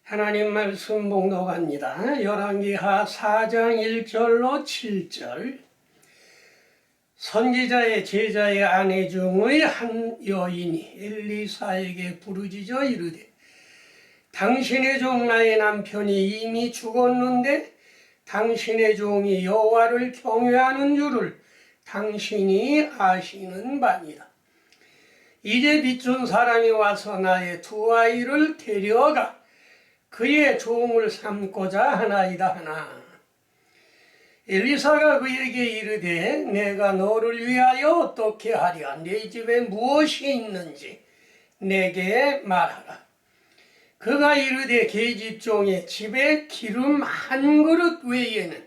하나님 말씀 봉독합니다. 열왕기하 4장 1절로 7절. 선지자의 제자의 아내 중의 한 여인이 엘리사에게 부르짖어 이르되 당신의 종 나의 남편이 이미 죽었는데 당신의 종이 여호와를 경외하는 줄을 당신이 아시는 바니라. 이제 비춘 사람이 와서 나의 두 아이를 데려가 그의 종을 삼고자 하나이다 하나. 엘리사가 그에게 이르되 내가 너를 위하여 어떻게 하랴. 네 집에 무엇이 있는지 내게 말하라. 그가 이르되 계집종의 집에 기름 한 그릇 외에는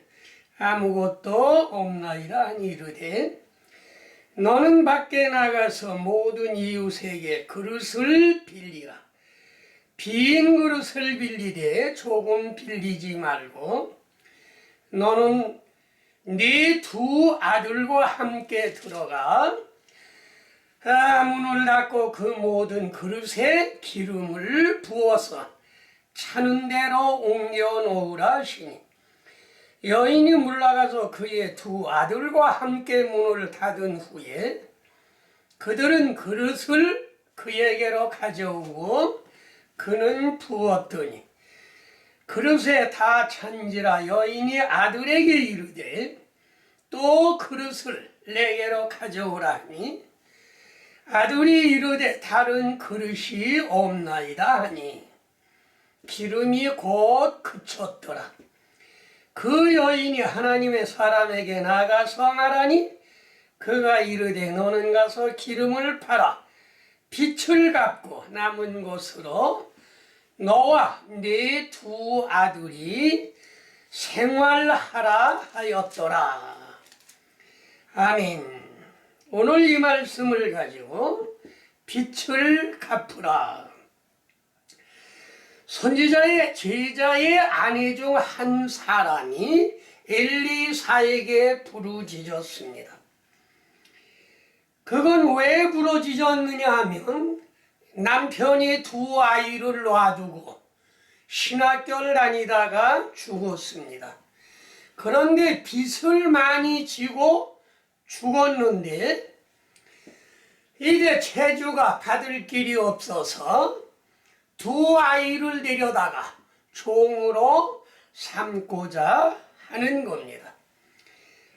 아무것도 없나이다 하니 이르되 너는 밖에 나가서 모든 이웃에게 그릇을 빌리라. 빈 그릇을 빌리되 조금 빌리지 말고 너는 네 두 아들과 함께 들어가 문을 닫고 그 모든 그릇에 기름을 부어서 차는 대로 옮겨 놓으라 하시니 여인이 물러가서 그의 두 아들과 함께 문을 닫은 후에 그들은 그릇을 그에게로 가져오고 그는 부었더니 그릇에 다 찬지라. 여인이 아들에게 이르되 또 그릇을 내게로 가져오라 하니 아들이 이르되 다른 그릇이 없나이다 하니 기름이 곧 그쳤더라. 그 여인이 하나님의 사람에게 나가서 말하니 그가 이르되 너는 가서 기름을 팔아 빚을 갚고 남은 것으로 너와 네 두 아들이 생활하라 하였더라. 아멘. 오늘 이 말씀을 가지고 빚을 갚으라. 선지자의 제자의 아내 중 한 사람이 엘리사에게 부르짖었습니다. 그건 왜 부르짖었느냐 하면 남편이 두 아이를 놔두고 신학교를 다니다가 죽었습니다. 그런데 빚을 많이 지고 죽었는데 이제 체주가 받을 길이 없어서 두 아이를 데려다가 종으로 삼고자 하는 겁니다.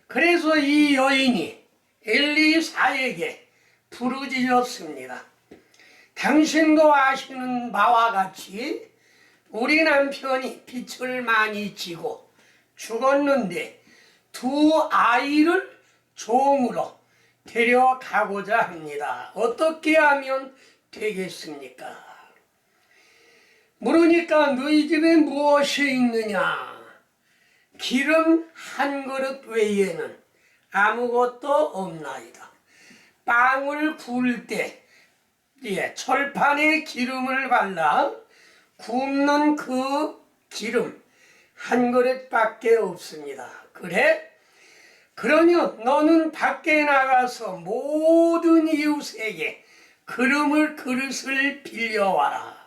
그래서 이 여인이 엘리사에게 부르짖었습니다. 당신도 아시는 바와 같이 우리 남편이 빚을 많이 지고 죽었는데 두 아이를 종으로 데려가고자 합니다. 어떻게 하면 되겠습니까? 물으니까 너희 집에 무엇이 있느냐? 기름 한 그릇 외에는 아무것도 없나이다. 빵을 구울 때 철판에 기름을 발라 굽는 그 기름 한 그릇밖에 없습니다. 그래? 그러면 너는 밖에 나가서 모든 이웃에게 그릇을 빌려와라.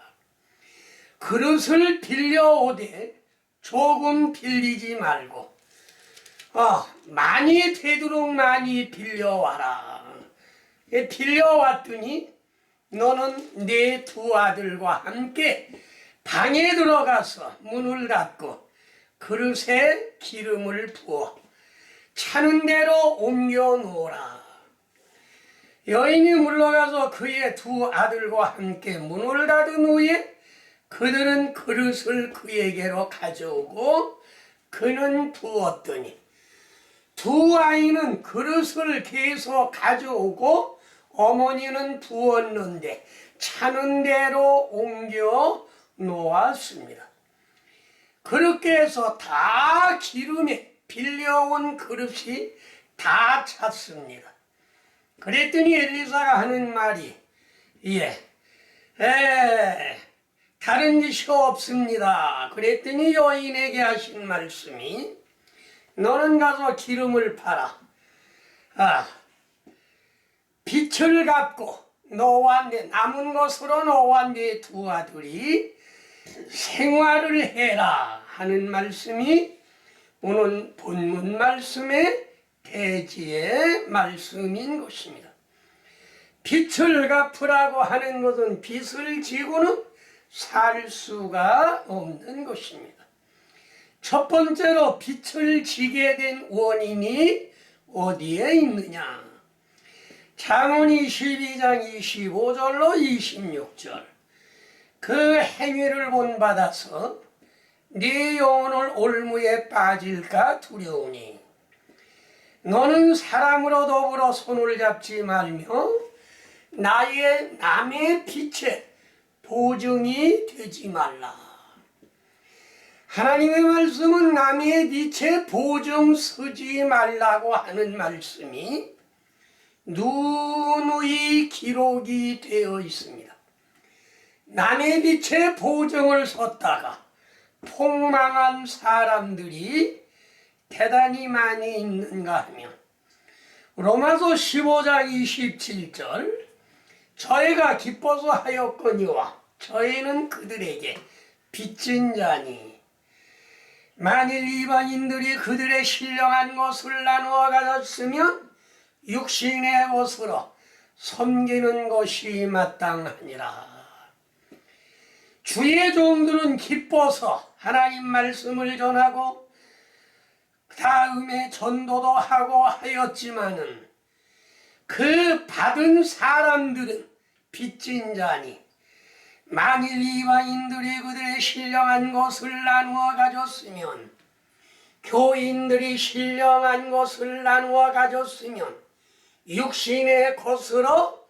그릇을 빌려오되 조금 빌리지 말고 많이 되도록 많이 빌려와라. 빌려왔더니 너는 네 두 아들과 함께 방에 들어가서 문을 닫고 그릇에 기름을 부어 차는 대로 옮겨 놓으라. 여인이 물러가서 그의 두 아들과 함께 문을 닫은 후에 그들은 그릇을 그에게로 가져오고 그는 부었더니 두 아이는 그릇을 계속 가져오고 어머니는 부었는데 차는 대로 옮겨 놓았습니다. 그렇게 해서 다 기름에 빌려온 그릇이 다 찼습니다. 그랬더니 엘리사가 하는 말이 다른 짓이 없습니다. 그랬더니 여인에게 하신 말씀이 너는 가서 기름을 팔아 빚을 갚고 너와 내 남은 것으로 너와 네 두 아들이 생활을 해라 하는 말씀이 오늘 본문 말씀의 대지의 말씀인 것입니다. 빚을 갚으라고 하는 것은 빚을 지고는 살 수가 없는 것입니다. 첫 번째로 빚을 지게 된 원인이 어디에 있느냐? 잠언이 12장 25절로 26절. 그 행위를 본받아서 네 영혼을 올무에 빠질까 두려우니 너는 사람으로 더불어 손을 잡지 말며 남의 빚에 보증이 되지 말라. 하나님의 말씀은 남의 빚에 보증 서지 말라고 하는 말씀이 누누이 기록이 되어 있습니다. 남의 빚에 보증을 섰다가 폭망한 사람들이 대단히 많이 있는가 하면 로마서 15장 27절 저희가 기뻐서 하였거니와 저희는 그들에게 빚진 자니 만일 이방인들이 그들의 신령한 것을 나누어 가졌으면 육신의 것으로 섬기는 것이 마땅하니라. 주의 종들은 기뻐서 하나님 말씀을 전하고 그 다음에 전도도 하고 하였지만은 그 받은 사람들은 빚진 자니 만일 이방인들이 그들의 신령한 것을 나누어 가졌으면 교인들이 신령한 것을 나누어 가졌으면 육신의 것으로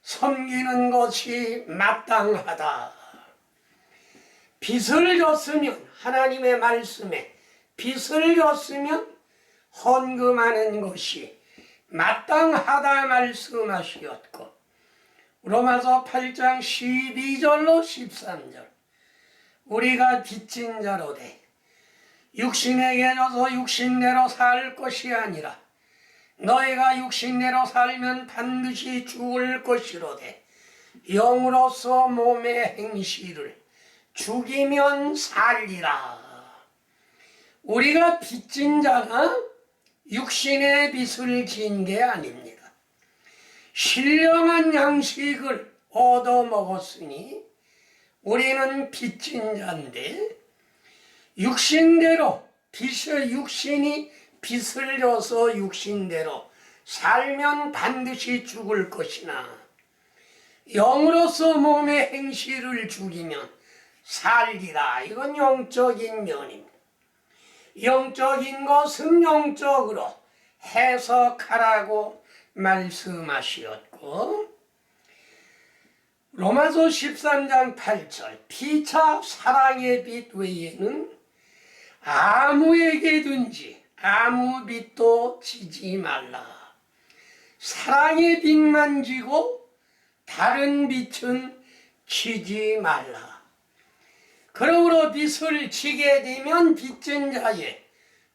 섬기는 것이 마땅하다. 빚을 졌으면 하나님의 말씀에 빚을 졌으면 헌금하는 것이 마땅하다 말씀하시었고 로마서 8장 12절로 13절 우리가 빚진 자로되 육신에게 져서 육신대로 살 것이 아니라 너희가 육신대로 살면 반드시 죽을 것이로되 영으로서 몸의 행실을 죽이면 살리라. 우리가 빚진 자가 육신의 빚을 진 게 아닙니다. 신령한 양식을 얻어먹었으니 우리는 빚진 자인데 육신대로 육신이 빚을 져서 육신대로 살면 반드시 죽을 것이나 영으로서 몸의 행실을 죽이면 살리라. 이건 영적인 면입니다. 영적인 것은 영적으로 해석하라고 말씀하시었고 로마서 13장 8절 피차 사랑의 빚 외에는 아무에게든지 아무 빚도 지지 말라. 사랑의 빚만 지고 다른 빚은 지지 말라. 그러므로 빚을 지게 되면 빚진 자의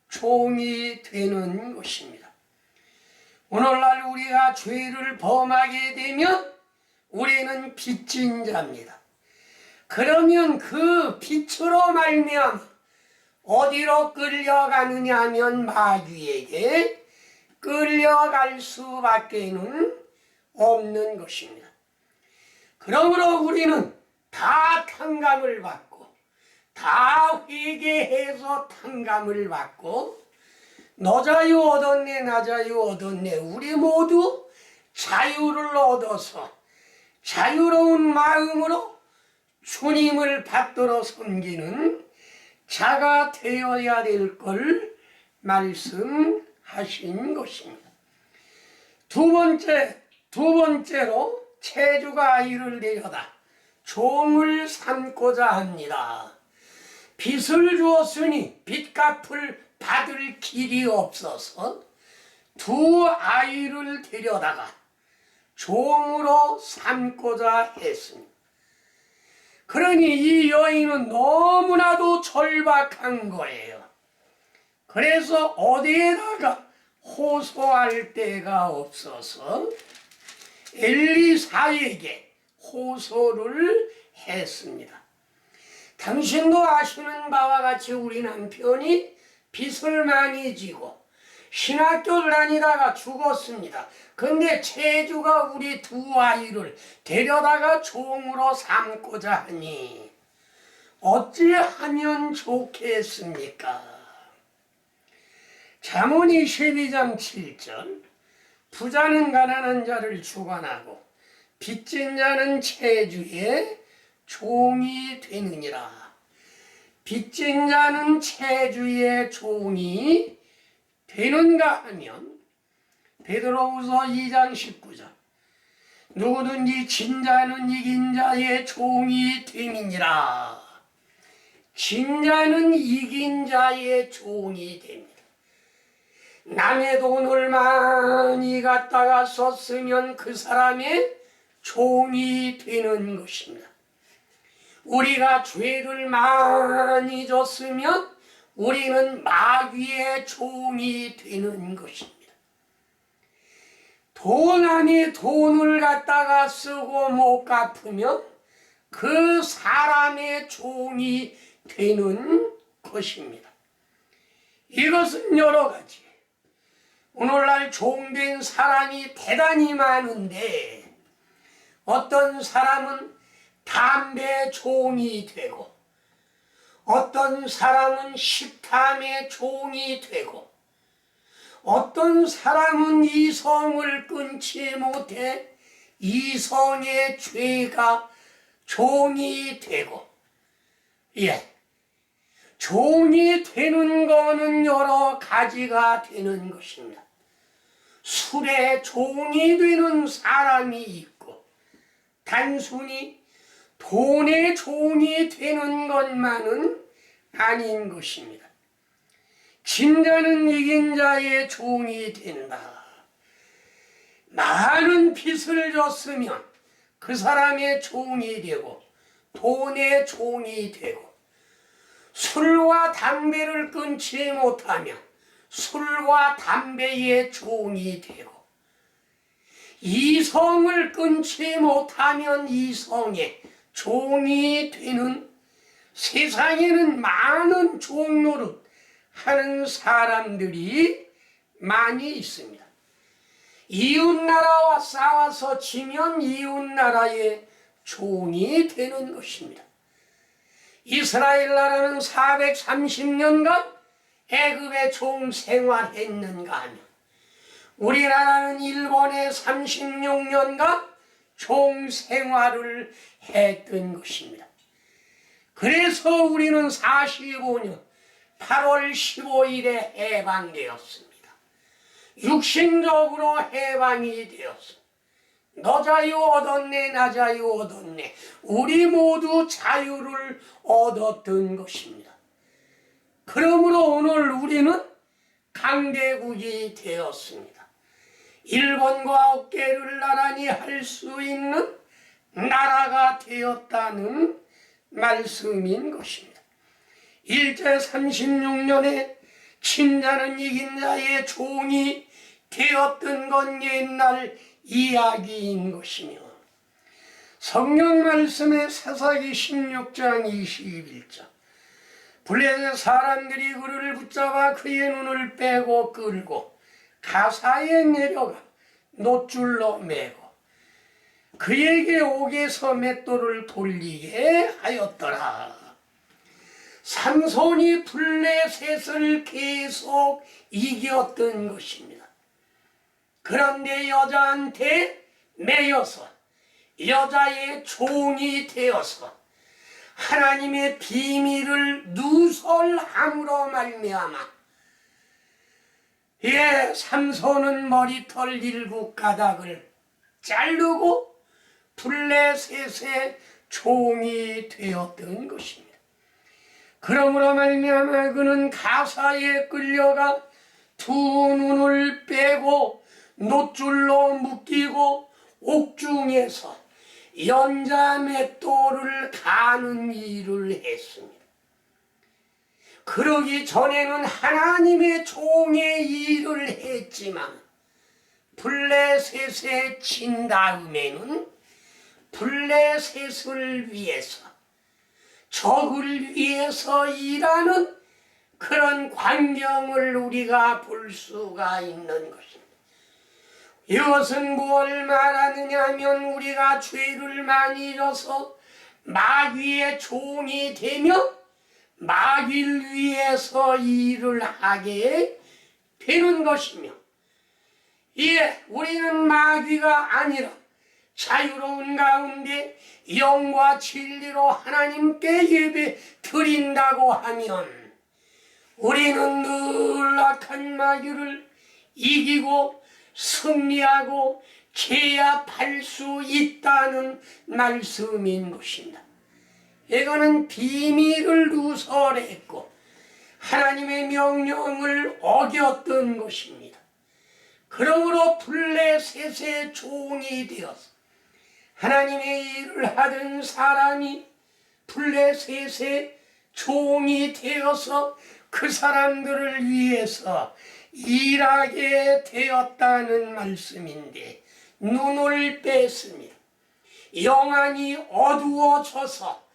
종이 되는 것입니다. 오늘날 우리가 죄를 범하게 되면 우리는 빚진 자입니다. 그러면 그 빚으로 말미암아 어디로 끌려가느냐 하면 마귀에게 끌려갈 수밖에는 없는 것입니다. 그러므로 우리는 다 탕감을 받고 다 회개해서 탕감을 받고 너 자유 얻었네 나 자유 얻었네 우리 모두 자유를 얻어서 자유로운 마음으로 주님을 받들어 섬기는 자가 되어야 될 걸 말씀하신 것입니다. 두 번째로 체주가 아이를 데려다 종을 삼고자 합니다. 빚을 주었으니 빚값을 받을 길이 없어서 두 아이를 데려다가 종으로 삼고자 했습니다. 그러니 이 여인은 너무나도 절박한 거예요. 그래서 어디에다가 호소할 데가 없어서 엘리사에게 호소를 했습니다. 당신도 아시는 바와 같이 우리 남편이 빚을 많이 지고 신학교를 다니다가 죽었습니다. 근데 체주가 우리 두 아이를 데려다가 종으로 삼고자 하니 어찌하면 좋겠습니까? 잠언 22장 7절 부자는 가난한 자를 주관하고 빚진 자는 체주의 종이 되느니라. 빚진 자는 체주의 종이 되는가 하면 베드로후서 2장 19절 누구든지 진 자는 이긴 자의 종이 됨이니라. 진 자는 이긴 자의 종이 됩니다. 남의 돈을 많이 갖다가 썼으면 그 사람의 종이 되는 것입니다. 우리가 죄를 많이 졌으면 우리는 마귀의 종이 되는 것입니다. 돈 안에 돈을 갖다가 쓰고 못 갚으면 그 사람의 종이 되는 것입니다. 이것은 여러 가지. 오늘날 종된 사람이 대단히 많은데 어떤 사람은 담배 종이 되고 어떤 사람은 식탐의 종이 되고 어떤 사람은 이성을 끊지 못해 이성의 죄가 종이 되고 종이 되는 거는 여러 가지가 되는 것입니다. 술에 종이 되는 사람이 있고 단순히 돈의 종이 되는 것만은 아닌 것입니다. 진 자는 이긴 자의 종이 된다. 많은 빚을 졌으면 그 사람의 종이 되고 돈의 종이 되고 술과 담배를 끊지 못하면 술과 담배의 종이 되고 이성을 끊지 못하면 이성의 종이 되는 세상에는 많은 종노릇 하는 사람들이 많이 있습니다. 이웃나라와 싸워서 지면 이웃나라의 종이 되는 것입니다. 이스라엘 나라는 430년간 애굽의 종 생활했는가 하면 우리나라는 일본의 36년간 종 생활을 했던 것입니다. 그래서 우리는 45년 8월 15일에 해방되었습니다. 육신적으로 해방이 되었습니다. 너 자유 얻었네, 나 자유 얻었네. 우리 모두 자유를 얻었던 것입니다. 그러므로 오늘 우리는 강대국이 되었습니다. 일본과 어깨를 나란히 할 수 있는 나라가 되었다는 말씀인 것입니다. 일제 36년에 친자는 이긴 자의 종이 되었던 건 옛날 이야기인 것이며 성경 말씀의 사사기 16장 21절 블레셋 사람들이 그를 붙잡아 그의 눈을 빼고 끌고 가사에 내려가 놋줄로 매고 그에게 옥에서 맷돌을 돌리게 하였더라. 삼손이 블레셋을 계속 이겼던 것입니다. 그런데 여자한테 매여서 여자의 종이 되어서 하나님의 비밀을 누설함으로 말미암아 삼손은 머리털 7가닥을 자르고 블레셋의 종이 되었던 것입니다. 그러므로 말미암아 그는 가사에 끌려가 두 눈을 빼고 놋줄로 묶이고 옥중에서 연자맷돌을 가는 일을 했습니다. 그러기 전에는 하나님의 종의 일을 했지만 블레셋에 친 다음에는 블레셋을 위해서 적을 위해서 일하는 그런 광경을 우리가 볼 수가 있는 것입니다. 이것은 뭘 말하느냐 하면 우리가 죄를 많이 져서 마귀의 종이 되면 마귀를 위해서 일을 하게 되는 것이며, 우리는 마귀가 아니라 자유로운 가운데 영과 진리로 하나님께 예배 드린다고 하면 우리는 늘 악한 마귀를 이기고 승리하고 제압할 수 있다는 말씀인 것입니다. 이거는 비밀을 누설했고 하나님의 명령을 어겼던 것입니다. 그러므로 블레셋의 종이 되어서 하나님의 일을 하던 사람이 블레셋의 종이 되어서 그 사람들을 위해서 일하게 되었다는 말씀인데, 눈을 뺐습니다. 영안이 어두워져서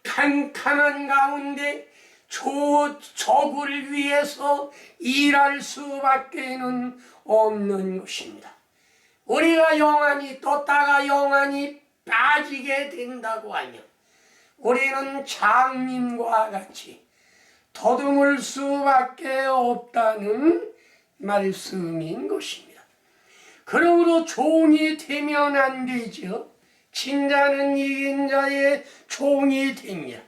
캄캄한 가운데 적을 위해서 일할 수밖에는 없는 것입니다. 우리가 영안이 떴다가 영안이 빠지게 된다고 하면 우리는 장님과 같이 더듬을 수밖에 없다는 말씀인 것입니다. 그러므로 종이 되면 안 되죠. 진자는 이긴 자의 종이 됩니다.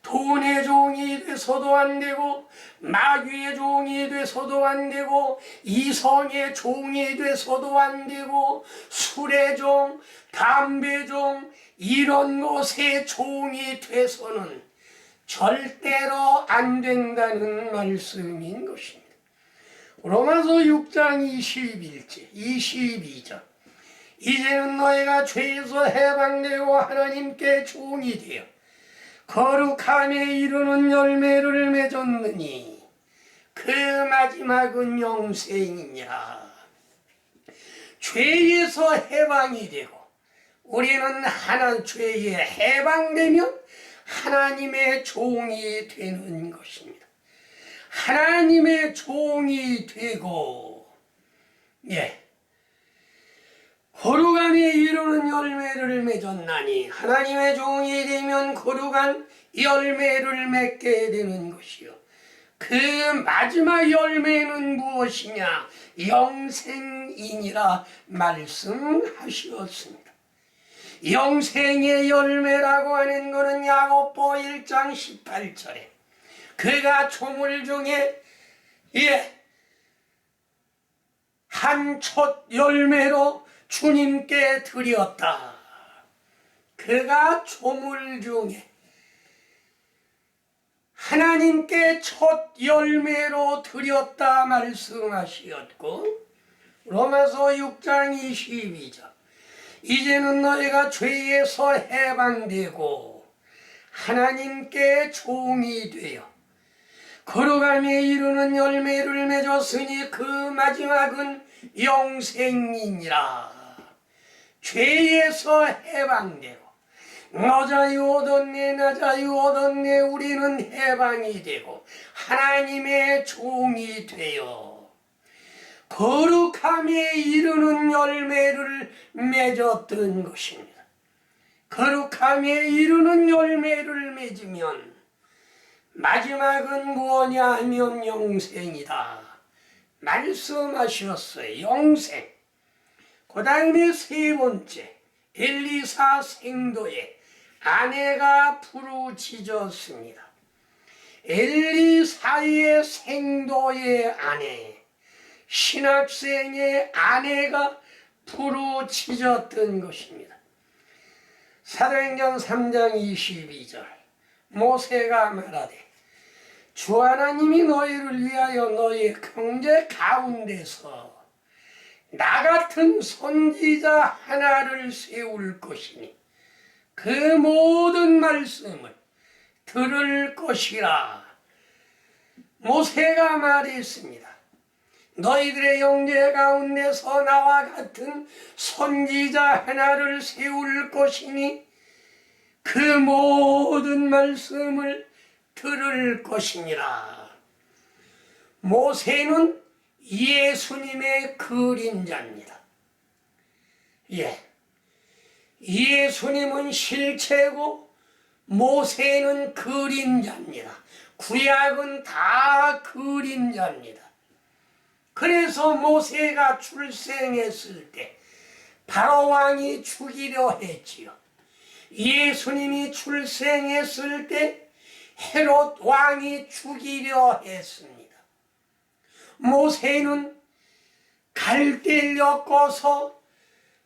돈의 종이 돼서도 안 되고, 마귀의 종이 돼서도 안 되고, 이성의 종이 돼서도 안 되고, 술의 종, 담배 종, 이런 것의 종이 돼서는 절대로 안 된다는 말씀인 것입니다. 로마서 6장 21절, 22절. 이제는 너희가 죄에서 해방되고 하나님께 종이 되어 거룩함에 이르는 열매를 맺었느니 그 마지막은 영생이니라. 죄에서 해방이 되고 우리는 죄에 해방되면 하나님의 종이 되는 것입니다. 하나님의 종이 되고, 거룩함에 이르는 열매를 맺었나니, 하나님의 종이 되면 거룩한 열매를 맺게 되는 것이요. 그 마지막 열매는 무엇이냐? 영생이니라 말씀하셨습니다. 영생의 열매라고 하는 것은 야고보 1장 18절에 그가 조물 중에 한 첫 열매로 주님께 드렸다. 그가 조물 중에 하나님께 첫 열매로 드렸다 말씀하셨고, 로마서 6장 22절. 이제는 너희가 죄에서 해방되고 하나님께 종이 되어 거룩함에 이르는 열매를 맺었으니 그 마지막은 영생이니라. 죄에서 해방되고 너 자유 얻었네 나 자유 얻었네 우리는 해방이 되고 하나님의 종이 되어 거룩함에 이르는 열매를 맺었던 것입니다. 거룩함에 이르는 열매를 맺으면 마지막은 무엇냐 하면 영생이다 말씀하셨어요. 영생. 그 다음에 세 번째, 엘리사 생도에 아내가 부르짖었습니다. 엘리사의 생도의 아내, 신학생의 아내가 부르짖었던 것입니다. 사도행전 3장 22절, 모세가 말하되 주 하나님이 너희를 위하여 너희 형제 가운데서 나 같은 선지자 하나를 세울 것이니 그 모든 말씀을 들을 것이라. 모세가 말했습니다. 너희들의 형제 가운데서 나와 같은 선지자 하나를 세울 것이니 그 모든 말씀을 들을 것이니라. 모세는 예수님의 그림자입니다. 예수님은 실체고 모세는 그림자입니다. 구약은 다 그림자입니다. 그래서 모세가 출생했을 때 바로왕이 죽이려 했지요. 예수님이 출생했을 때 헤롯 왕이 죽이려 했습니다. 모세는 갈대를 엮어서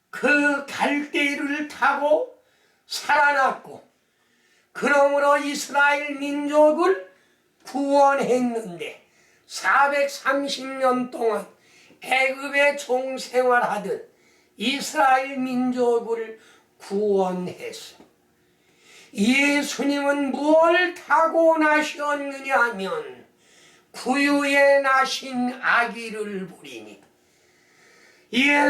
그 갈대를 타고 살아났고, 그러므로 이스라엘 민족을 구원했는데 430년 동안 애굽에 종생활하던 이스라엘 민족을 구원했습니다. 예수님은 무엇을 타고 나셨느냐 하면 구유에 나신 아기를 보리니,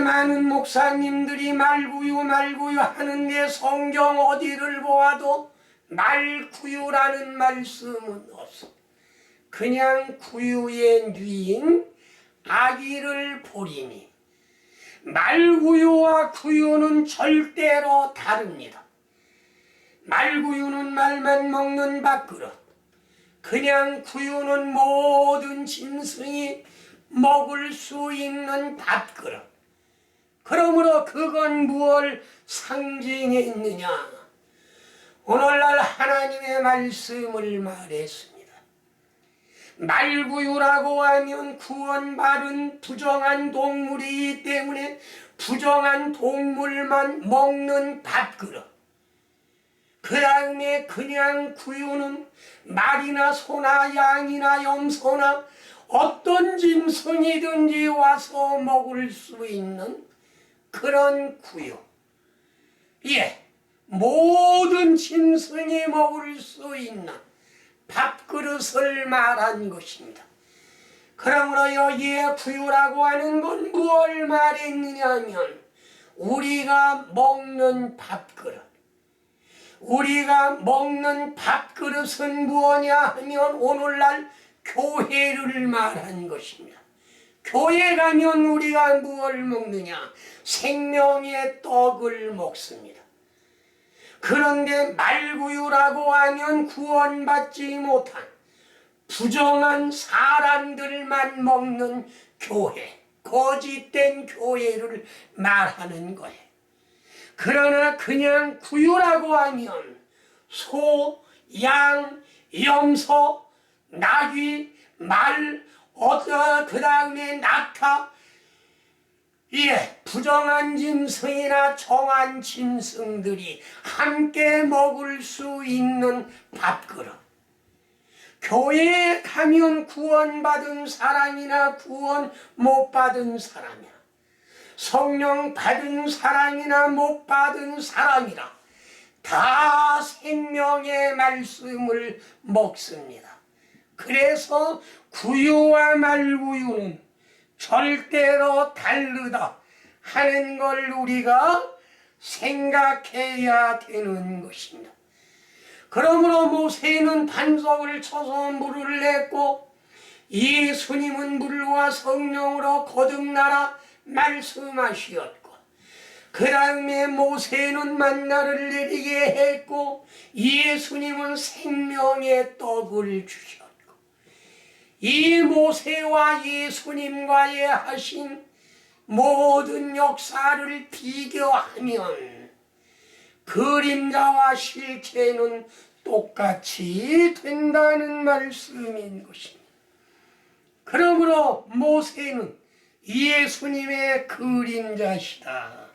많은 목사님들이 말구유 하는데 성경 어디를 보아도 말구유라는 말씀은 없어. 그냥 구유의 뉘인 아기를 보리니, 말구유와 구유는 절대로 다릅니다. 말구유는 말만 먹는 밥그릇, 그냥 구유는 모든 짐승이 먹을 수 있는 밥그릇. 그러므로 그건 무엇을 상징했느냐? 오늘날 하나님의 말씀을 말했습니다. 말구유라고 하면 구원받은 부정한 동물이기 때문에 부정한 동물만 먹는 밥그릇. 그 다음에 그냥 구유는 말이나 소나 양이나 염소나 어떤 짐승이든지 와서 먹을 수 있는 그런 구유. 모든 짐승이 먹을 수 있는 밥그릇을 말한 것입니다. 그러므로 여기에 구유라고 하는 건 무엇을 말했느냐 하면 우리가 먹는 밥그릇. 우리가 먹는 밥그릇은 무엇이냐 하면 오늘날 교회를 말한 것입니다. 교회 가면 우리가 무엇을 먹느냐? 생명의 떡을 먹습니다. 그런데 말구유라고 하면 구원받지 못한 부정한 사람들만 먹는 교회, 거짓된 교회를 말하는 거예요. 그러나 그냥 구유라고 하면 소, 양, 염소, 나귀, 말, 그 다음에 낙타, 부정한 짐승이나 정한 짐승들이 함께 먹을 수 있는 밥그릇. 교회에 가면 구원받은 사람이나 구원 못 받은 사람이나 성령 받은 사람이나 못 받은 사람이나 다 생명의 말씀을 먹습니다. 그래서 구유와 말구유는 절대로 다르다 하는 걸 우리가 생각해야 되는 것입니다. 그러므로 모세는 반석을 쳐서 물을 냈고 예수님은 물과 성령으로 거듭나라 말씀하시었고, 그 다음에 모세는 만나를 내리게 했고 예수님은 생명의 떡을 주셨고, 이 모세와 예수님과의 하신 모든 역사를 비교하면 그림자와 실체는 똑같이 된다는 말씀인 것입니다. 그러므로 모세는 예수님의 그림자시다.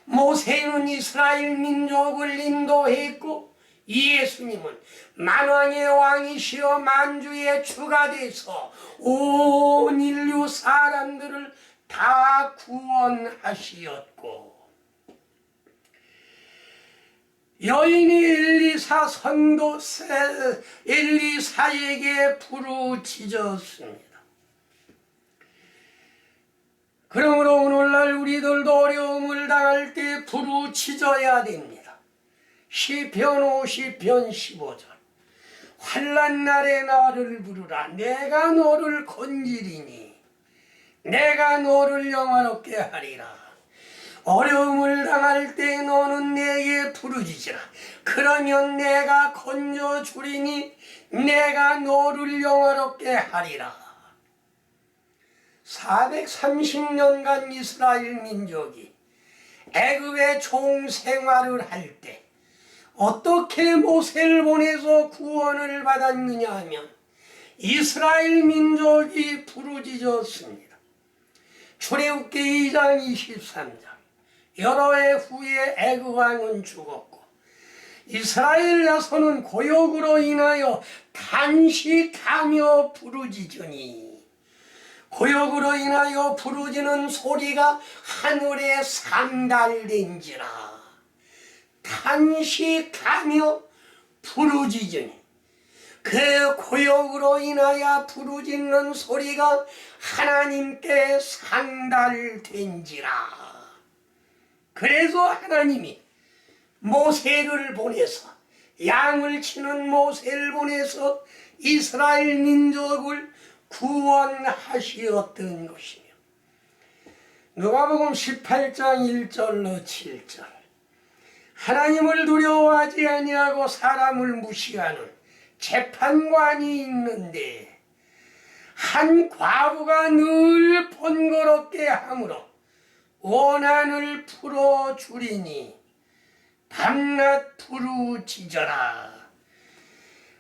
모세는 이스라엘 민족을 인도했고 예수님은 만왕의 왕이시여 만주의 주가 돼서 온 인류 사람들을 다 구원하시었고, 여인이 엘리사에게 부르짖었습니다. 그러므로 오늘날 우리들도 어려움을 당할 때 부르짖어야 됩니다. 시편 50편 15절. 환난 날에 나를 부르라. 내가 너를 건지리니 내가 너를 영화롭게 하리라. 어려움을 당할 때 너는 내게 부르짖으라. 그러면 내가 건져주리니 내가 너를 영화롭게 하리라. 430년간 이스라엘 민족이 애굽의 종생활을 할 때 어떻게 모세를 보내서 구원을 받았느냐 하면 이스라엘 민족이 부르짖었습니다. 출애굽기 2장 23절. 여러 해 후에 애굽 왕은 죽었고 이스라엘 자손은 고욕으로 인하여 단식하며 부르짖으니 고욕으로 인하여 부르짖는 소리가 하늘에 상달된지라. 단식하며 부르짖으니 그 고욕으로 인하여 부르짖는 소리가 하나님께 상달된지라. 그래서 하나님이 모세를 보내서 양을 치는 모세를 보내서 이스라엘 민족을 구원하시었던 것이며 누가복음 18장 1절로 7절. 하나님을 두려워하지 아니하고 사람을 무시하는 재판관이 있는데 한 과부가 늘 번거롭게 하므로 원한을 풀어주리니 밤낮 부르짖어라.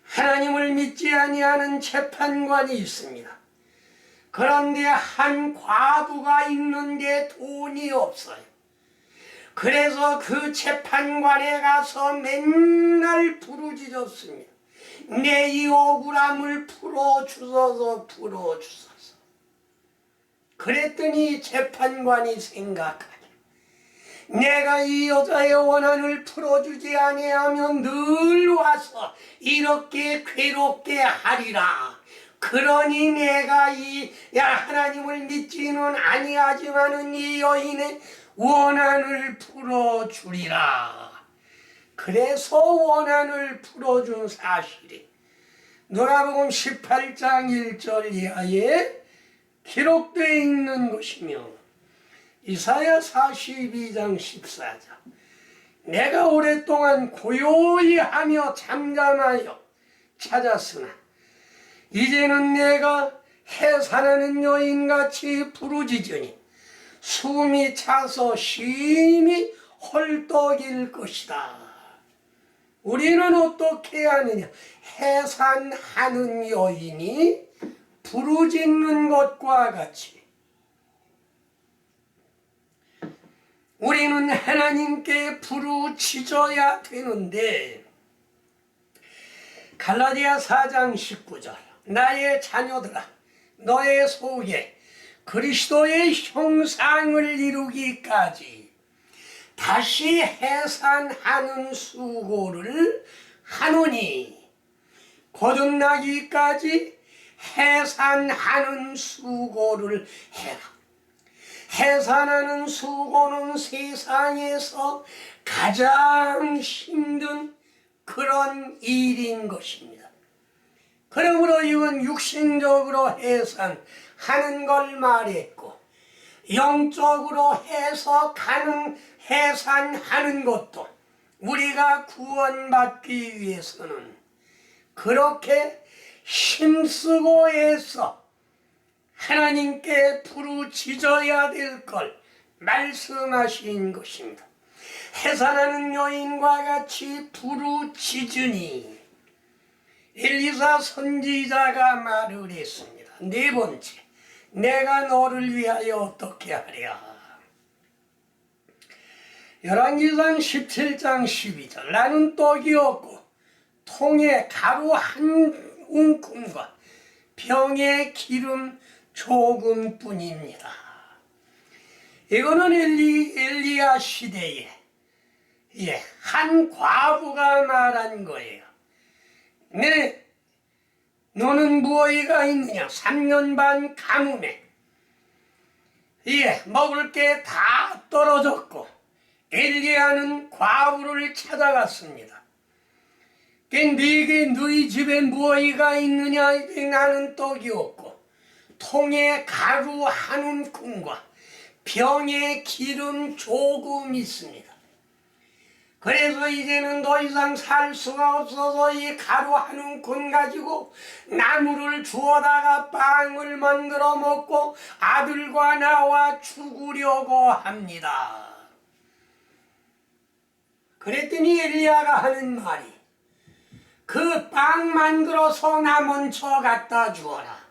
하나님을 믿지 아니하는 재판관이 있습니다. 그런데 한 과부가 있는데 돈이 없어요. 그래서 그 재판관에 가서 맨날 부르짖었습니다. 내 이 억울함을 풀어주소서 풀어주소서. 그랬더니 재판관이 생각하니 내가 이 여자의 원한을 풀어주지 아니하면 늘 와서 이렇게 괴롭게 하리라. 그러니 내가 하나님을 믿지는 아니하지만은 이 여인의 원한을 풀어주리라. 그래서 원한을 풀어준 사실이 누가복음 18장 1절 이하에 기록되어 있는 것이며 이사야 42장 14절. 내가 오랫동안 고요히 하며 잠잠하여 찾았으나 이제는 내가 해산하는 여인같이 부르짖으니 숨이 차서 심히 헐떡일 것이다. 우리는 어떻게 하느냐? 해산하는 여인이 부르짖는 것과 같이 우리는 하나님께 부르짖어야 되는데 갈라디아 4장 19절. 나의 자녀들아 너의 속에 그리스도의 형상을 이루기까지 다시 해산하는 수고를 하노니 거듭나기까지 해산하는 수고를 해라. 해산하는 수고는 세상에서 가장 힘든 그런 일인 것입니다. 그러므로 이건 육신적으로 해산하는 걸 말했고 영적으로 해산하는 것도 우리가 구원받기 위해서는 그렇게 힘쓰고 애써 하나님께 부르짖어야 될 걸 말씀하신 것입니다. 해산하는 여인과 같이 부르짖으니 엘리사 선지자가 말을 했습니다. 네 번째, 내가 너를 위하여 어떻게 하랴. 열왕기상 17장 12절. 나는 떡이 없고 통에 가루 한 움큼과 병에 기름 조금뿐입니다. 이거는 엘리야 시대에 한 과부가 말한 거예요. 네, 너는 무엇이가 있느냐? 3년 반 가뭄에 먹을 게 다 떨어졌고 엘리야는 과부를 찾아갔습니다. 네게 너희 집에 무엇이가 있느냐? 나는 떡이 없고 통에 가루 한 움큼과 병에 기름 조금 있습니다. 그래서 이제는 더 이상 살 수가 없어서 이 가루 한 움큼 가지고 나무를 주워다가 빵을 만들어 먹고 아들과 나와 죽으려고 합니다. 그랬더니 엘리야가 하는 말이 그 빵 만들어서 남은 저 갖다 주어라.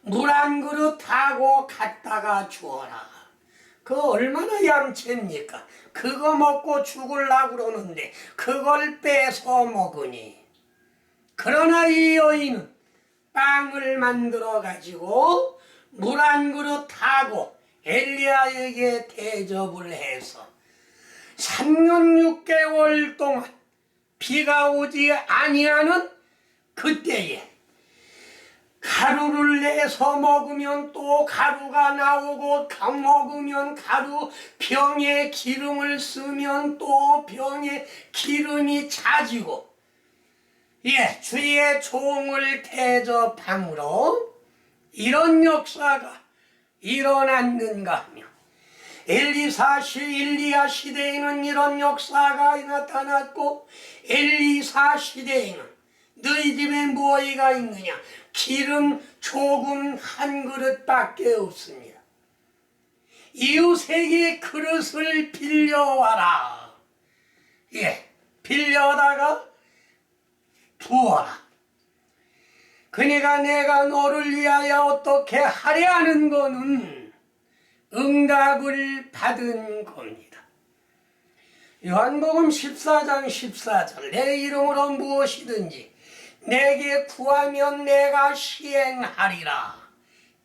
물 한 그릇 하고 갖다가 주어라. 그 얼마나 얌체입니까? 그거 먹고 죽으려고 그러는데 그걸 뺏어 먹으니. 그러나 이 여인은 빵을 만들어 가지고 물 한 그릇 하고 엘리야에게 대접을 해서 3년 6개월 동안 비가 오지 아니하는 그때에 가루를 내서 먹으면 또 가루가 나오고 먹으면 가루, 병에 기름을 쓰면 또 병에 기름이 차지고 주의 종을 대접함으로 이런 역사가 일어났는가 하며 엘리야 시대에는 이런 역사가 나타났고 엘리사 시대에는 너희 집에 무엇이가 있느냐? 기름 조금 한 그릇밖에 없습니다. 이웃에게 그릇을 빌려와라. 빌려다가 부어라. 그러니까 내가 너를 위하여 어떻게 하려는 거는 응답을 받은 겁니다. 요한복음 14장 14절 내 이름으로 무엇이든지 내게 구하면 내가 시행하리라.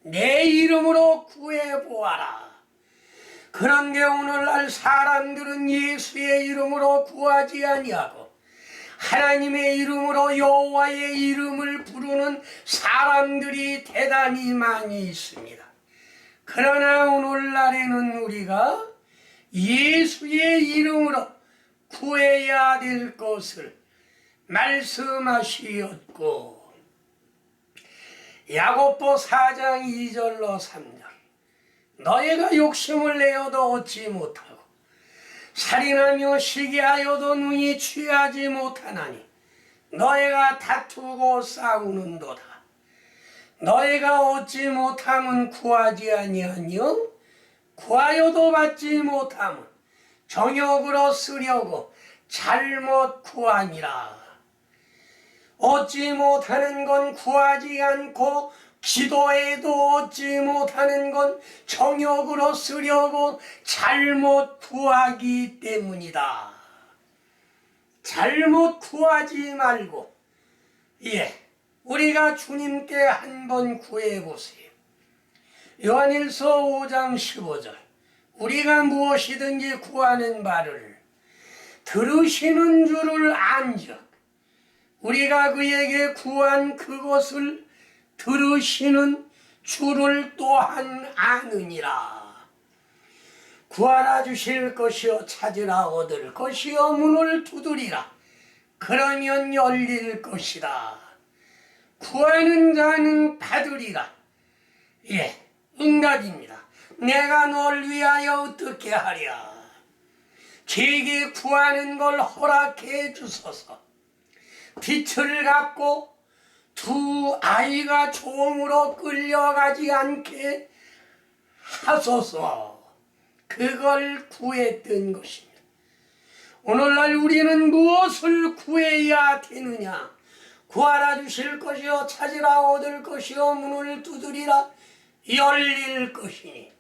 내 이름으로 구해보아라. 그런데 오늘날 사람들은 예수의 이름으로 구하지 아니하고 하나님의 이름으로 여호와의 이름을 부르는 사람들이 대단히 많이 있습니다. 그러나 오늘날에는 우리가 예수의 이름으로 구해야 될 것을 말씀하시었고 야고보 4장 2절로 3절 너희가 욕심을 내어도 얻지 못하고 살인하며 시기하여도 능히 취하지 못하나니 너희가 다투고 싸우는도다. 너희가 얻지 못함은 구하지 아니하며 구하여도 받지 못함은 정욕으로 쓰려고 잘못 구하니라. 얻지 못하는 건 구하지 않고 기도해도 얻지 못하는 건 정욕으로 쓰려고 잘못 구하기 때문이다. 잘못 구하지 말고 우리가 주님께 한번 구해보세요. 요한일서 5장 15절 우리가 무엇이든지 구하는 바를 들으시는 줄을 안즉 우리가 그에게 구한 그것을 들으시는 줄을 또한 아느니라. 구하라 주실 것이요 찾으라 얻을 것이요 문을 두드리라 그러면 열릴 것이다. 구하는 자는 받으리라. 응답입니다. 내가 널 위하여 어떻게 하랴. 제게 구하는 걸 허락해 주소서. 빛을 갖고 두 아이가 종으로 끌려가지 않게 하소서. 그걸 구했던 것입니다. 오늘날 우리는 무엇을 구해야 되느냐? 구하라 주실 것이요 찾으라 얻을 것이요 문을 두드리라 열릴 것이니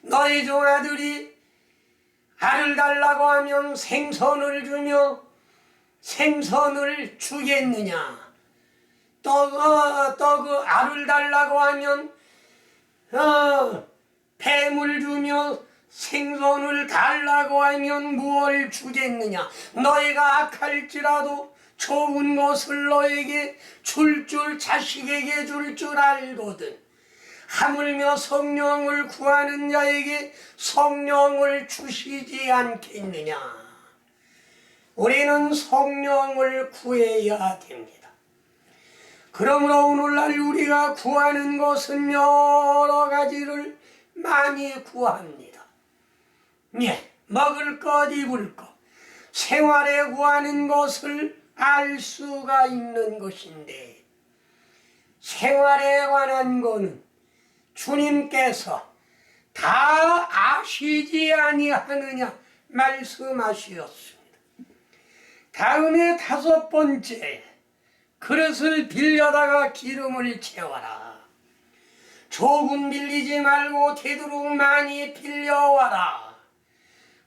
너희 종 아들이 알을 달라고 하면 생선을 주며 생선을 주겠느냐? 알을 달라고 하면 뱀을 주며 생선을 달라고 하면 무엇을 주겠느냐? 너희가 악할지라도 좋은 것을 너에게 줄 자식에게 줄 줄 알거든 하물며 성령을 구하는 자에게 성령을 주시지 않겠느냐. 우리는 성령을 구해야 됩니다. 그러므로 오늘날 우리가 구하는 것은 여러 가지를 많이 구합니다. 예, 먹을 것, 입을 것, 생활에 구하는 것을 알 수가 있는 것인데, 생활에 관한 거는 주님께서 다 아시지 아니하느냐 말씀하셨습니다. 다음에 다섯 번째, 그릇을 빌려다가 기름을 채워라. 조금 빌리지 말고 되도록 많이 빌려와라.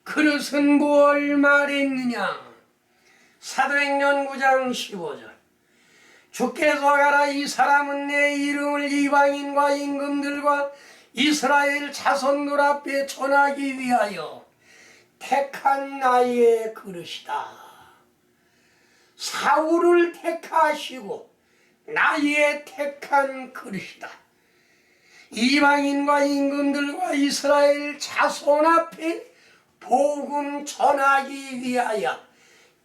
그릇은 뭘 말했느냐? 사도행전 9장 15절. 주께서 가라, 이 사람은 내 이름을 이방인과 임금들과 이스라엘 자손들 앞에 전하기 위하여 택한 나의 그릇이다. 사울을 택하시고 나의 택한 그릇이다. 이방인과 임금들과 이스라엘 자손 앞에 복음 전하기 위하여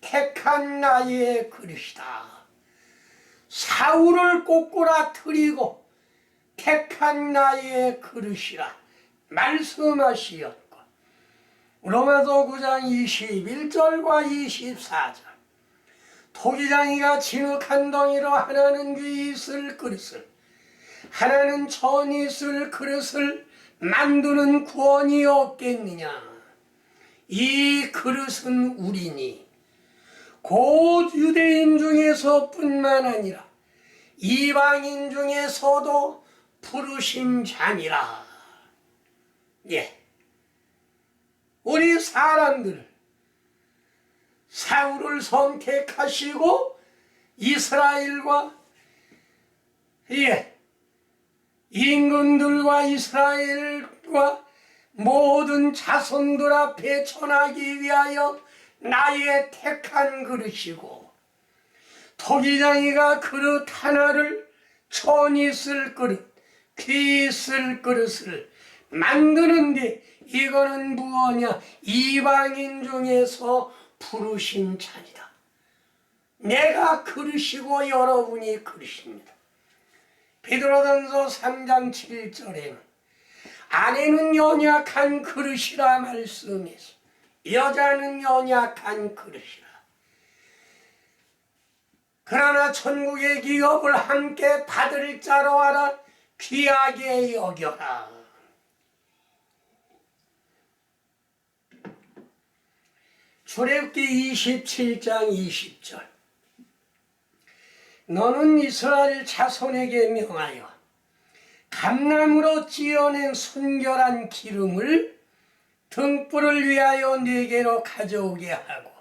택한 나의 그릇이다. 사울을 꼬꾸라뜨리고 택한 나의 그릇이라 말씀하시었고, 로마서 9장 21절과 24절. 토기장이가 진흙 덩이로 하나는 귀 있을 그릇을, 하나는 천이 있을 그릇을 만드는 구원이 없겠느냐. 이 그릇은 우리니 곧 유대인 중에서 뿐만 아니라 이방인 중에서도 부르신 자니라. 예, 우리 사람들 사울을 선택하시고 이스라엘과 임금들과 이스라엘과 모든 자손들 앞에 전하기 위하여 나의 택한 그릇이고, 토기장이가 그릇 하나를 천이 쓸 그릇, 귀 쓸 그릇을 만드는데, 이거는 무엇이냐? 이방인 중에서 부르신 자니다. 내가 그릇이고 여러분이 그릇입니다. 베드로전서 3장 7절에는 아내는 연약한 그릇이라 말씀해서 여자는 연약한 그릇이라. 그러나 천국의 기업을 함께 받을 자로 알아 귀하게 여겨라. 출애굽기 27장 20절. 너는 이스라엘 자손에게 명하여 감람으로 찌어낸 순결한 기름을 등불을 위하여 네게로 가져오게 하고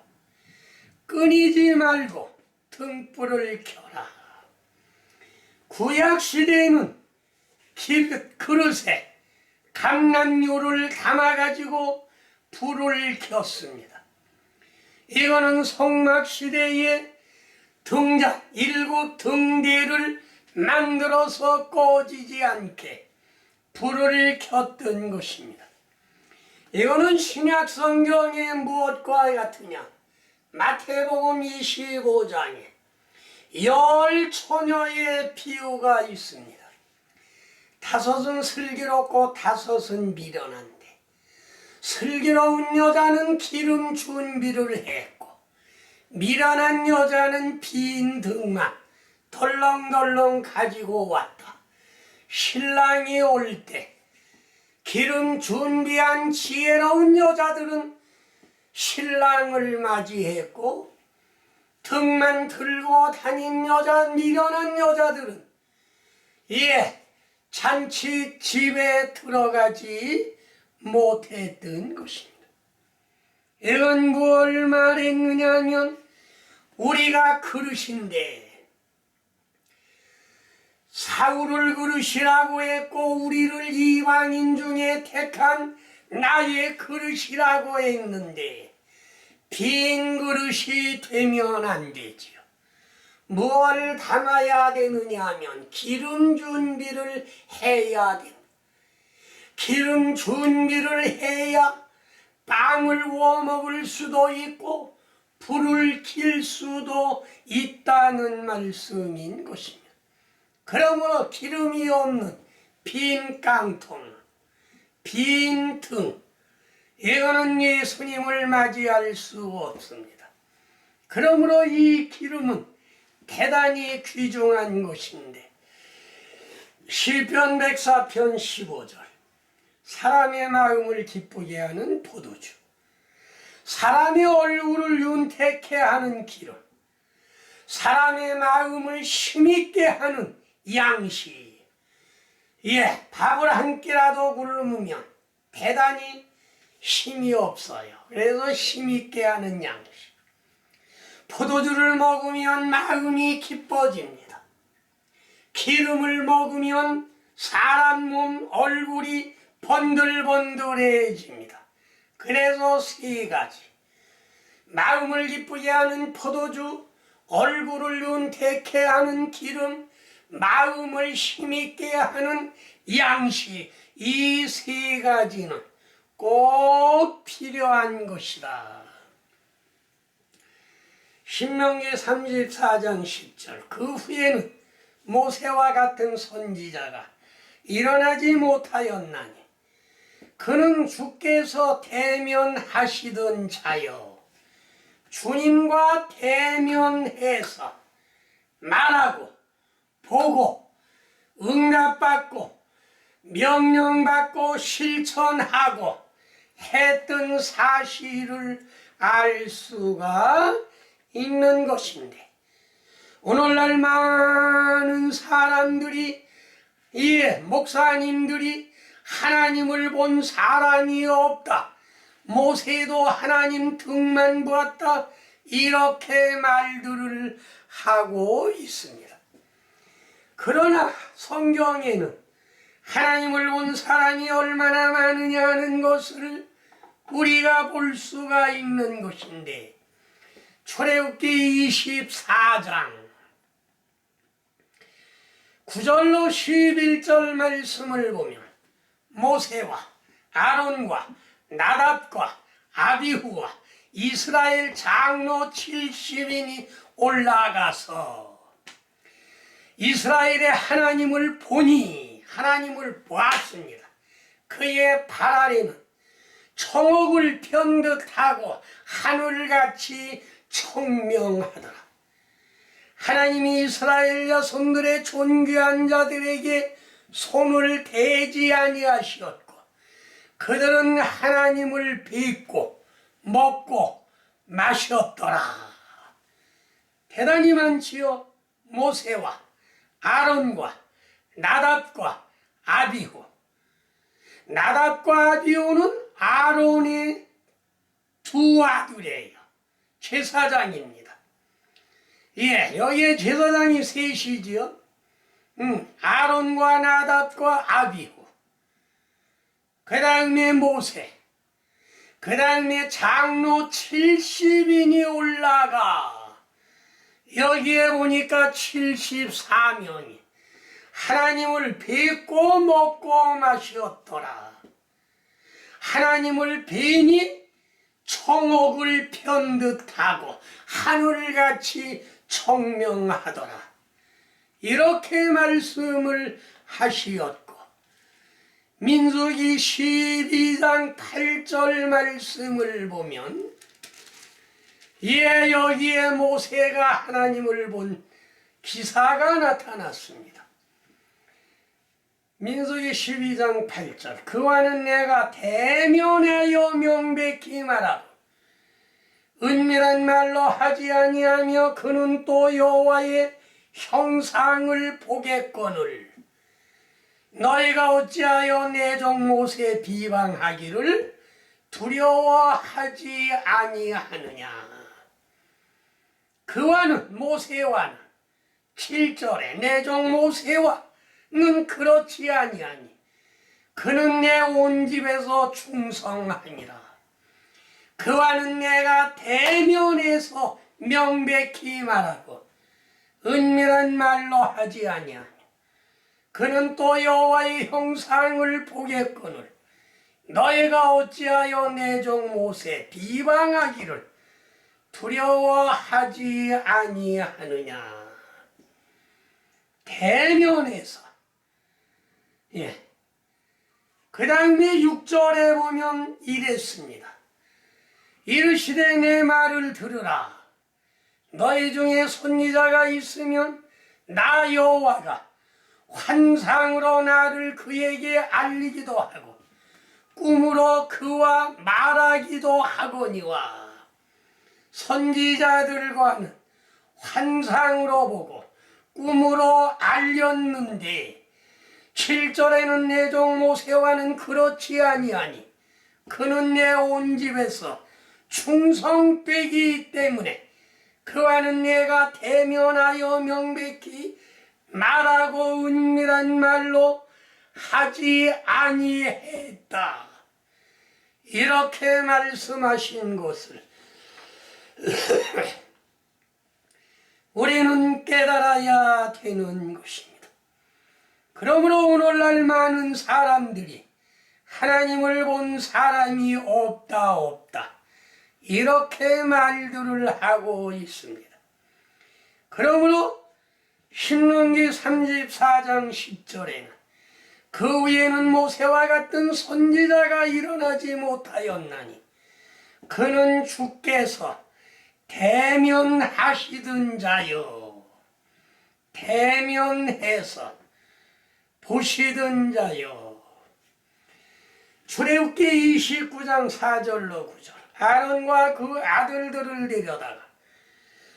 끊이지 말고 등불을 켜라. 구약시대에는 그릇에 감람유를 담아가지고 불을 켰습니다. 이거는 성막시대에 등잔 7등대를 만들어서 꺼지지 않게 불을 켰던 것입니다. 이거는 신약 성경에 무엇과 같으냐? 마태복음 25장에 10처녀의 비유가 있습니다. 5은 슬기롭고 5은 미련한데, 슬기로운 여자는 기름 준비를 했고 미련한 여자는 빈 등만 덜렁덜렁 가지고 왔다. 신랑이 올 때 기름 준비한 지혜로운 여자들은 신랑을 맞이했고, 등만 들고 다닌 미련한 여자들은 잔치 집에 들어가지 못했던 것입니다. 이건 뭘 말했느냐면, 우리가 그릇인데 사울을 그릇이라고 했고 우리를 이방인 중에 택한 나의 그릇이라고 했는데 빈 그릇이 되면 안 되지요. 뭘 담아야 되느냐 하면 기름 준비를 해야 된다. 기름 준비를 해야 빵을 구워 먹을 수도 있고 불을 킬 수도 있다는 말씀인 것입니다. 그러므로 기름이 없는 빈 깡통, 빈 등, 이거는 예수님을 맞이할 수 없습니다. 그러므로 이 기름은 대단히 귀중한 것인데, 시편 104편 15절, 사람의 마음을 기쁘게 하는 포도주, 사람의 얼굴을 윤택해 하는 기름, 사람의 마음을 힘있게 하는 양식. 밥을 한 끼라도 굶으면 대단히 힘이 없어요. 그래서 힘있게 하는 양식. 포도주를 먹으면 마음이 기뻐집니다. 기름을 먹으면 사람 몸 얼굴이 번들번들해집니다. 그래서 세 가지. 마음을 기쁘게 하는 포도주, 얼굴을 윤택해 하는 기름, 마음을 힘있게 하는 양식, 이 세 가지는 꼭 필요한 것이다. 신명기 34장 10절, 그 후에는 모세와 같은 선지자가 일어나지 못하였나니 그는 주께서 대면하시던 자여, 주님과 대면해서 말하고 보고 응답받고 명령받고 실천하고 했던 사실을 알 수가 있는 것인데, 오늘날 많은 사람들이, 목사님들이 하나님을 본 사람이 없다, 모세도 하나님 등만 보았다, 이렇게 말들을 하고 있습니다. 그러나 성경에는 하나님을 본 사람이 얼마나 많으냐 하는 것을 우리가 볼 수가 있는 것인데, 출애굽기 24장 9절로 11절 말씀을 보면 모세와 아론과 나답과 아비후와 이스라엘 장로 70인이 올라가서 이스라엘의 하나님을 보니, 하나님을 보았습니다. 그의 발 아래는 청옥을 편 듯하고 하늘같이 청명하더라. 하나님이 이스라엘 자손들의 존귀한 자들에게 손을 대지 아니하시었고, 그들은 하나님을 뵙고 먹고 마셨더라. 대단히 많지요. 모세와 아론과 나답과 아비후. 나답과 아비후는 아론의 두 아들이에요. 제사장입니다. 여기에 제사장이 셋이지요. 아론과 나답과 아비후, 그 다음에 모세, 그 다음에 장로 70인이 올라가, 여기에 보니까 74명이 하나님을 뵙고 먹고 마셨더라. 하나님을 뵈니 청옥을 편 듯하고 하늘같이 청명하더라. 이렇게 말씀을 하시었고, 민수기 12장 8절 말씀을 보면 여기에 모세가 하나님을 본 기사가 나타났습니다. 민수기 12장 8절, 그와는 내가 대면하여 명백히 말하고 은밀한 말로 하지 아니하며 그는 또 여호와의 형상을 보겠거늘 너희가 어찌하여 내 종 모세 비방하기를 두려워하지 아니하느냐. 그와는, 모세와는 7절에 내 종 모세와는 그렇지 아니하니 그는 내 온 집에서 충성하니라. 그와는 내가 대면해서 명백히 말하고 은밀한 말로 하지 아니하며 그는 또 여호와의 형상을 보겠거늘 너희가 어찌하여 내 종 모세 비방하기를 두려워하지 아니하느냐. 대면에서 그 다음에 6절에 보면 이랬습니다. 이르시되 내 말을 들으라. 너희 중에 선지자가 있으면 나 여호와가 환상으로 나를 그에게 알리기도 하고 꿈으로 그와 말하기도 하거니와. 선지자들과는 환상으로 보고 꿈으로 알렸는데 7절에는 내 종 모세와는 그렇지 아니하니 그는 내 온 집에서 충성되기 때문에 그와는 내가 대면하여 명백히 말하고 은밀한 말로 하지 아니했다. 이렇게 말씀하신 것을 우리는 깨달아야 되는 것입니다. 그러므로 오늘날 많은 사람들이 하나님을 본 사람이 없다 이렇게 말들을 하고 있습니다. 그러므로 신명기 34장 10절에는 그 위에는 모세와 같은 선지자가 일어나지 못하였나니 그는 주께서 대면하시던 자요 대면해서 보시던 자요. 출애굽기 29장 4절로 9절 아론과 그 아들들을 데려다가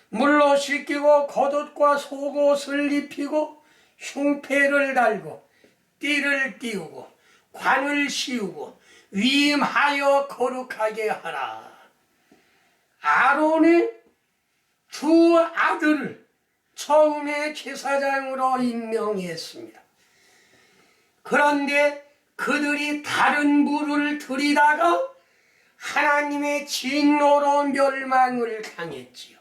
물로 씻기고 겉옷과 속옷을 입히고 흉패를 달고 띠를 띄우고 관을 씌우고 위임하여 거룩하게 하라. 아론의 두 아들을 처음에 제사장으로 임명했습니다. 그런데 그들이 다른 물을 들이다가 하나님의 진노로 멸망을 당했지요.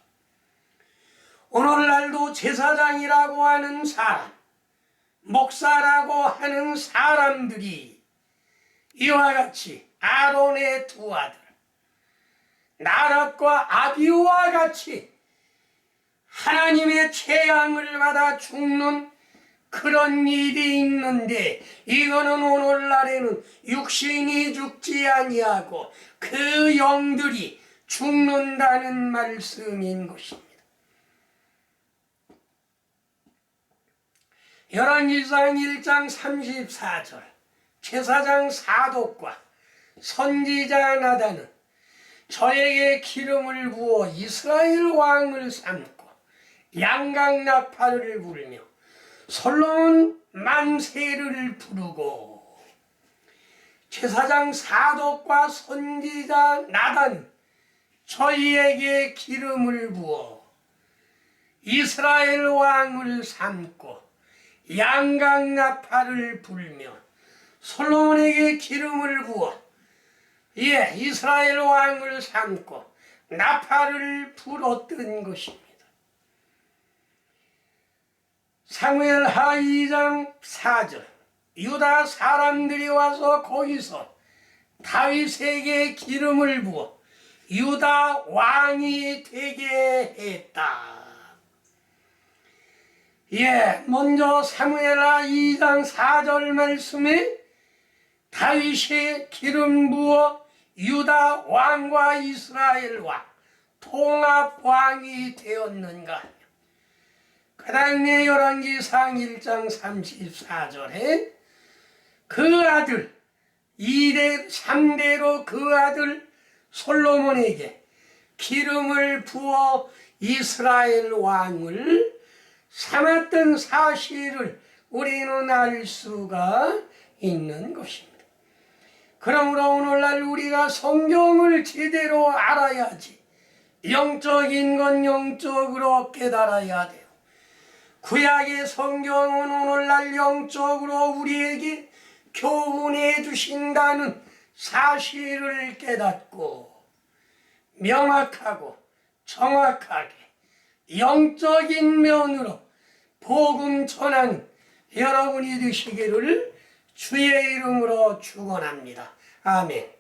오늘날도 제사장이라고 하는 사람, 목사라고 하는 사람들이 이와 같이 아론의 두 아들 나답과 아비후와 같이 하나님의 재앙을 받아 죽는 그런 일이 있는데 이거는 오늘날에는 육신이 죽지 아니하고 그 영들이 죽는다는 말씀인 것입니다. 열왕기상 1장 34절 제사장 사독과 선지자 나단은 저에게 기름을 부어 이스라엘 왕을 삼고 양강나팔을 불며 솔로몬 만세를 부르고 제사장 사독과 선지자 나단 저희에게 기름을 부어 이스라엘 왕을 삼고 양강나팔을 불며 솔로몬에게 기름을 부어 이스라엘 왕을 삼고 나팔을 불었던 것입니다. 사무엘하 2장 4절 유다 사람들이 와서 거기서 다윗에게 기름을 부어 유다 왕이 되게 했다. 먼저 사무엘하 2장 4절 말씀에 다윗이 기름 부어 유다 왕과 이스라엘 왕 통합 왕이 되었는가. 그 다음에 열왕기상 1장 34절에 그 아들 2대 3대로 그 아들 솔로몬에게 기름을 부어 이스라엘 왕을 삼았던 사실을 우리는 알 수가 있는 것입니다. 그러므로 오늘날 우리가 성경을 제대로 알아야지 영적인 건 영적으로 깨달아야 돼요. 구약의 성경은 오늘날 영적으로 우리에게 교훈해 주신다는 사실을 깨닫고 명확하고 정확하게 영적인 면으로 복음 전하는 여러분이 되시기를 주의 이름으로 축원합니다. 아멘.